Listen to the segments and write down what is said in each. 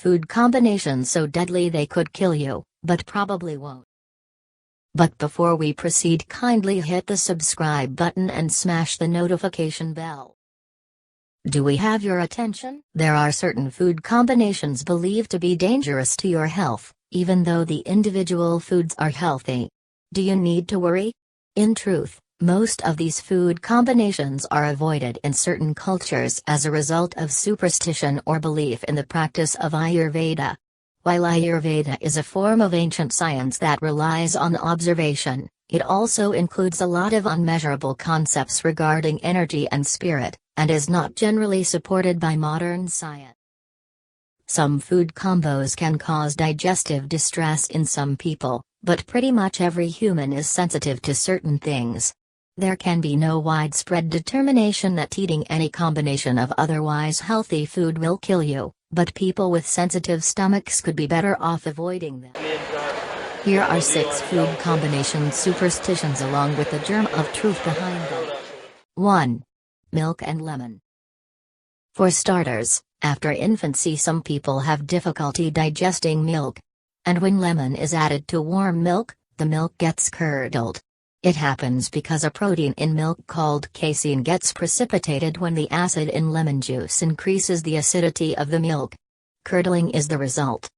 food combinations so deadly they could kill you, but probably won't. But before we proceed, kindly hit the subscribe button and smash the notification bell. Do we have your attention? There are certain food combinations believed to be dangerous to your health, even though the individual foods are healthy. Do you need to worry? In truth, most of these food combinations are avoided in certain cultures as a result of superstition or belief in the practice of Ayurveda. While Ayurveda is a form of ancient science that relies on observation, it also includes a lot of unmeasurable concepts regarding energy and spirit, and is not generally supported by modern science. Some food combos can cause digestive distress in some people, but pretty much every human is sensitive to certain things. There can be no widespread determination that eating any combination of otherwise healthy food will kill you, but people with sensitive stomachs could be better off avoiding them. Here are 6 food combination superstitions along with the germ of truth behind them. 1. Milk and lemon. For starters, after infancy some people have difficulty digesting milk. And when lemon is added to warm milk, the milk gets curdled. It happens because a protein in milk called casein gets precipitated when the acid in lemon juice increases the acidity of the milk. Curdling is the result.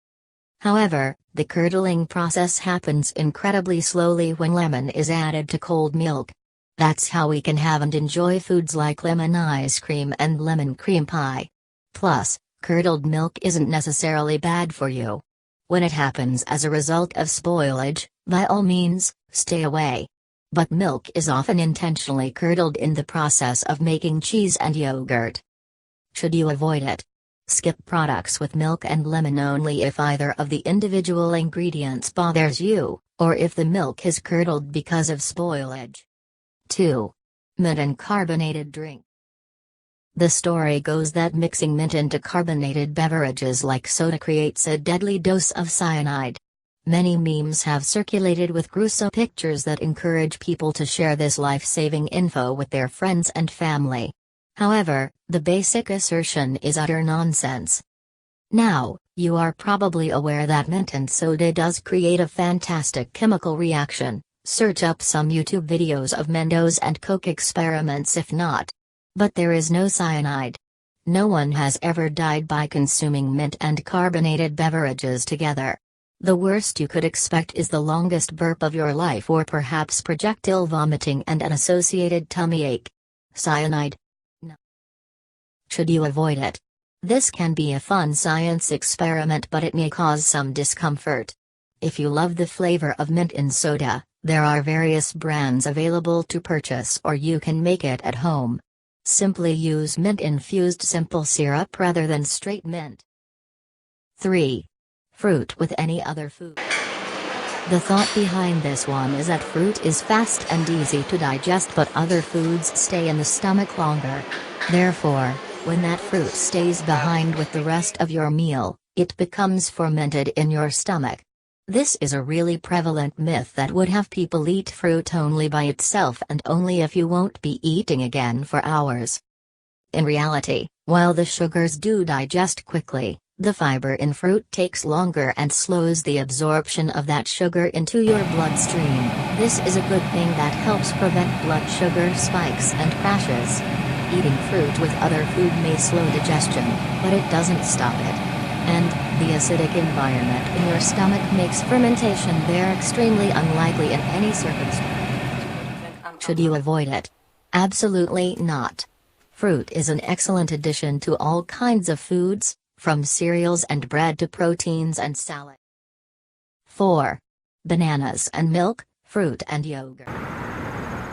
However, the curdling process happens incredibly slowly when lemon is added to cold milk. That's how we can have and enjoy foods like lemon ice cream and lemon cream pie. Plus, curdled milk isn't necessarily bad for you. When it happens as a result of spoilage, by all means, stay away. But milk is often intentionally curdled in the process of making cheese and yogurt. Should you avoid it? Skip products with milk and lemon only if either of the individual ingredients bothers you, or if the milk is curdled because of spoilage. 2. Mint and carbonated drink. The story goes that mixing mint into carbonated beverages like soda creates a deadly dose of cyanide. Many memes have circulated with gruesome pictures that encourage people to share this life-saving info with their friends and family. However, the basic assertion is utter nonsense. Now, you are probably aware that mint and soda does create a fantastic chemical reaction. Search up some YouTube videos of Mentos and Coke experiments if not. But there is no cyanide. No one has ever died by consuming mint and carbonated beverages together. The worst you could expect is the longest burp of your life or perhaps projectile vomiting and an associated tummy ache. Cyanide? No. Should you avoid it? This can be a fun science experiment, but it may cause some discomfort. If you love the flavor of mint in soda, there are various brands available to purchase or you can make it at home. Simply use mint-infused simple syrup rather than straight mint. 3. Fruit with any other food. The thought behind this one is that fruit is fast and easy to digest, but other foods stay in the stomach longer. Therefore, when that fruit stays behind with the rest of your meal, it becomes fermented in your stomach. This is a really prevalent myth that would have people eat fruit only by itself and only if you won't be eating again for hours. In reality, while the sugars do digest quickly, the fiber in fruit takes longer and slows the absorption of that sugar into your bloodstream. This is a good thing that helps prevent blood sugar spikes and crashes. Eating fruit with other food may slow digestion, but it doesn't stop it. And, the acidic environment in your stomach makes fermentation there extremely unlikely in any circumstance. Should you avoid it? Absolutely not. Fruit is an excellent addition to all kinds of foods, from cereals and bread to proteins and salad. 4. Bananas and milk, fruit and yogurt.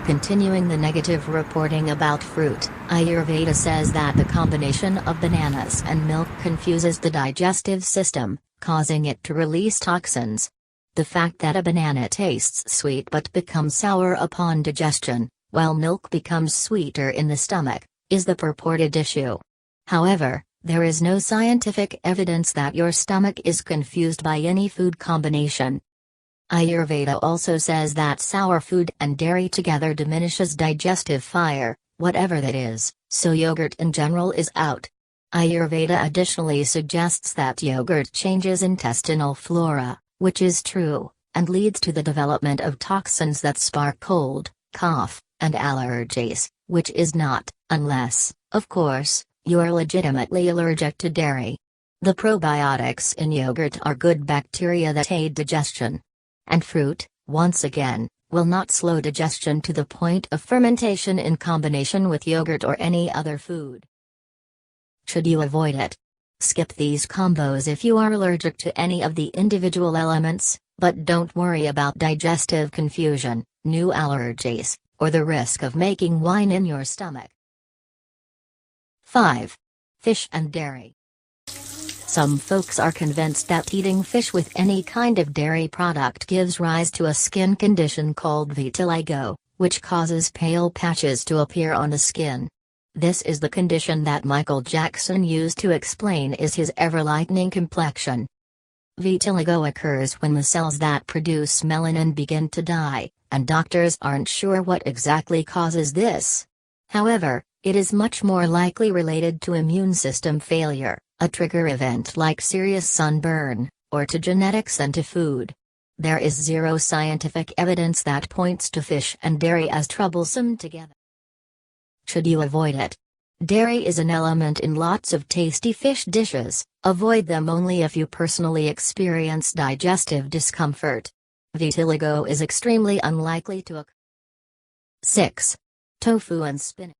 Continuing the negative reporting about fruit, Ayurveda says that the combination of bananas and milk confuses the digestive system, causing it to release toxins. The fact that a banana tastes sweet but becomes sour upon digestion, while milk becomes sweeter in the stomach, is the purported issue. However, there is no scientific evidence that your stomach is confused by any food combination. Ayurveda also says that sour food and dairy together diminishes digestive fire, whatever that is, so yogurt in general is out. Ayurveda additionally suggests that yogurt changes intestinal flora, which is true, and leads to the development of toxins that spark cold, cough, and allergies, which is not, unless, of course, you are legitimately allergic to dairy. The probiotics in yogurt are good bacteria that aid digestion. And fruit, once again, will not slow digestion to the point of fermentation in combination with yogurt or any other food. Should you avoid it? Skip these combos if you are allergic to any of the individual elements, but don't worry about digestive confusion, new allergies, or the risk of making wine in your stomach. 5. Fish and dairy. Some folks are convinced that eating fish with any kind of dairy product gives rise to a skin condition called vitiligo, which causes pale patches to appear on the skin. This is the condition that Michael Jackson used to explain his ever-lightening complexion. Vitiligo occurs when the cells that produce melanin begin to die, and doctors aren't sure what exactly causes this. However, it is much more likely related to immune system failure, a trigger event like serious sunburn, or to genetics and to food. There is zero scientific evidence that points to fish and dairy as troublesome together. Should you avoid it? Dairy is an element in lots of tasty fish dishes. Avoid them only if you personally experience digestive discomfort. Vitiligo is extremely unlikely to occur. 6. Tofu and spinach.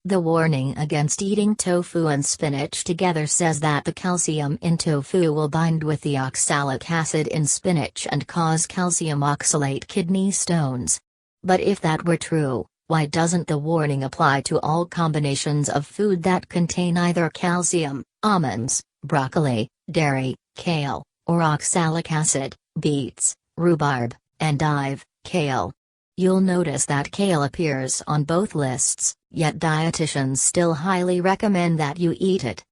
The warning against eating tofu and spinach together says that the calcium in tofu will bind with the oxalic acid in spinach and cause calcium oxalate kidney stones. But if that were true, why doesn't the warning apply to all combinations of food that contain either calcium, almonds, broccoli, dairy, kale, or oxalic acid, beets, rhubarb, endive, kale? You'll notice that kale appears on both lists, yet dietitians still highly recommend that you eat it.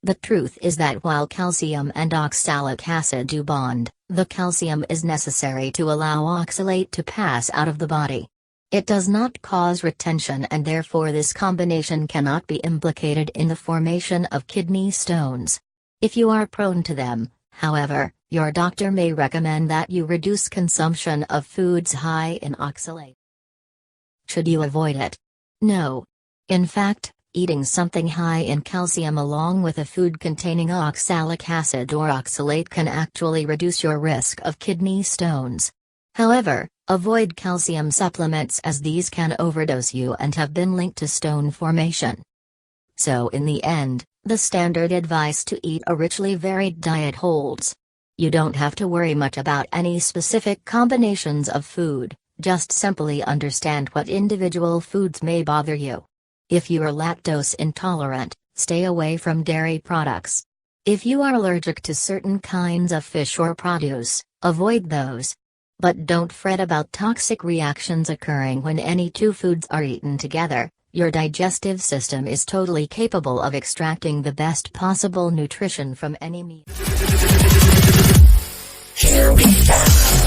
The truth is that while calcium and oxalic acid do bond, the calcium is necessary to allow oxalate to pass out of the body. It does not cause retention, and therefore this combination cannot be implicated in the formation of kidney stones. If you are prone to them, however, your doctor may recommend that you reduce consumption of foods high in oxalate. Should you avoid it? No. In fact, eating something high in calcium along with a food containing oxalic acid or oxalate can actually reduce your risk of kidney stones. However, avoid calcium supplements as these can overdose you and have been linked to stone formation. So in the end, the standard advice to eat a richly varied diet holds. You don't have to worry much about any specific combinations of food, just simply understand what individual foods may bother you. If you are lactose intolerant, stay away from dairy products. If you are allergic to certain kinds of fish or produce, avoid those. But don't fret about toxic reactions occurring when any two foods are eaten together. Your digestive system is totally capable of extracting the best possible nutrition from any meal. Here we go.